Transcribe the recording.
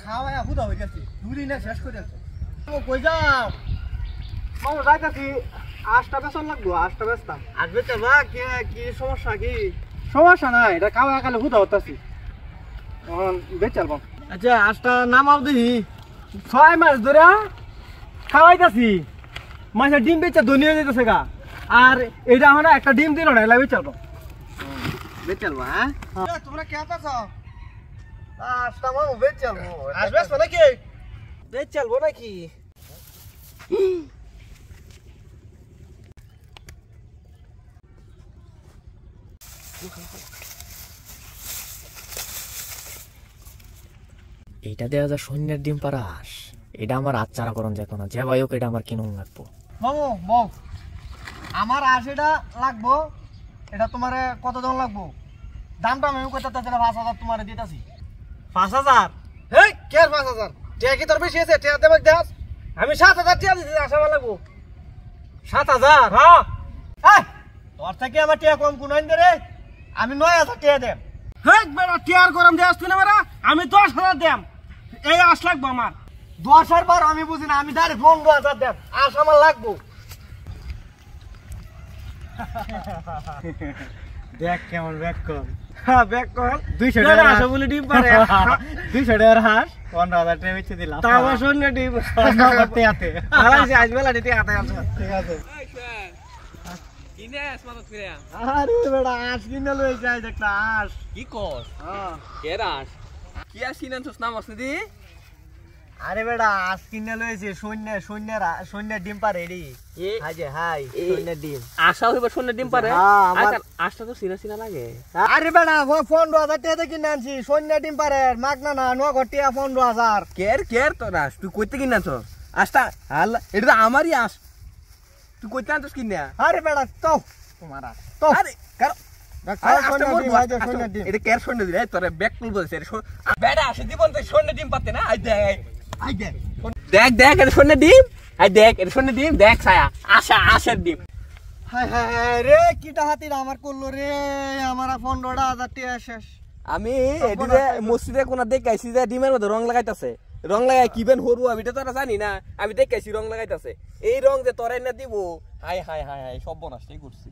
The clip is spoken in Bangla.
খাওয়া হুদা হয়ে গেছে দুদিন শেষ করে যাচ্ছে কই যাও মামু যাইতাছি আটটা বেতন লাগবো আটটা বেচতাম আসবে চাবা কি সমস্যা কি সমস্যা নাই এটা খাওয়া কালে হুদা হতাছি বেচালবাম আচ্ছা আটটা নামাও দেখি 6 মাস ধরে খাওয়াইতাছি মাছের ডিম বেচা ধনী হয়ে যেতেছে গা আর এইটা এখন একটা ডিম দিল না এলা বেচালবো বেচালবো হ্যাঁ তোমরা কে আছো আটটা মামু বেচালবো আসবে নাকি বেচালবো নাকি এইটা দেওয়া যায় সৈন্যের ডিম পারাস এটা আমার আচ্চারা করণ যেত না যে ভাই হোক এটা আমার কিনুন লাগবো মামু বউ আমার 80টা লাগবো এটা তোমারে কত দাম লাগবো দামটা আমি কইতা 5000 তোমারে দিতাছি 5000 হেই কে 5000 টিয়া কি তোর বেশি আছে টিয়া দেব দাস আমি 7000 টিয়া দিতে আসাবা লাগবো 7000 হ্যাঁ এই তোর থেকে আমার টিয়া কম কোন আইন দে রে আমি 9000 টিয়া দেব হেই বেটা টিয়ার গরম দেস তুই না বেটা আমি 10000 দেব এই আস লাগবো আমার 10 বার আমি বুঝি না আমি ডাইরেক্ট 15000 দেব আস আমার লাগবো দেখ কেমন ব্যাক কল ব্যাক কল 200 টাকা আসে বলে ডিম পারে 200 টাকার হাঁস 15000 টাকা বেচে দিলাম তা আমার শূন্য ডিম করতে আতে আলাইছে আজ বেলা দিতে আতে আছে ঠিক আছে কিনেস মদত করে আরে বেটা হাঁস কিনে লই যাই একটা হাঁস কি কস হ্যাঁ কেরাস কি আসিনানছস নাম আসদি আরে বেটা হাঁস কিনে লইছে শূন্য ডিম পারে রে হাই যে হাই শূন্য ডিম আশা হইবার শুনে ডিম পারে হ্যাঁ, আমার- আশটা তো সিনা সিনা লাগে আরে বেটা 15000 টাকা দিয়ে কিনে আনছি শূন্য ডিম পারে মাগনা না নগদ টিয়া 15000 কের কের তো রাস তুই কইতে কিনাছ আশটা আল্লাহ এটা তো আমারই আস তুই কইতে আনছস কিনা আরে বেটা তো তোমারা তো আরে কার এটা কের শুনে দিলে তোরে ব্যাক তুল বলছে বেটা আসে দিবন তো শুনে ডিম পাতে না আই দেখ দেখ দেখ এটা শুনে ডিম আই দেখ এটা শুনে ডিম দেখ ছায়া আশা আশের ডিম হায় হায় রে কিটা হাতির আমার করলো রে আমার 15000 টাকা শেষ আমি এদিকে মসজিদে কোনা দেখাইছি যে ডিমের মধ্যে রং লাগাইতাছে রং লাগাই কিবেন হরু আমি তো তোরা জানি না আমি দেখাইছি রং লাগাইতাছে এই রং যে তোরাই না দিব হাই হাই হাই হাই সব বনাসটাই করছি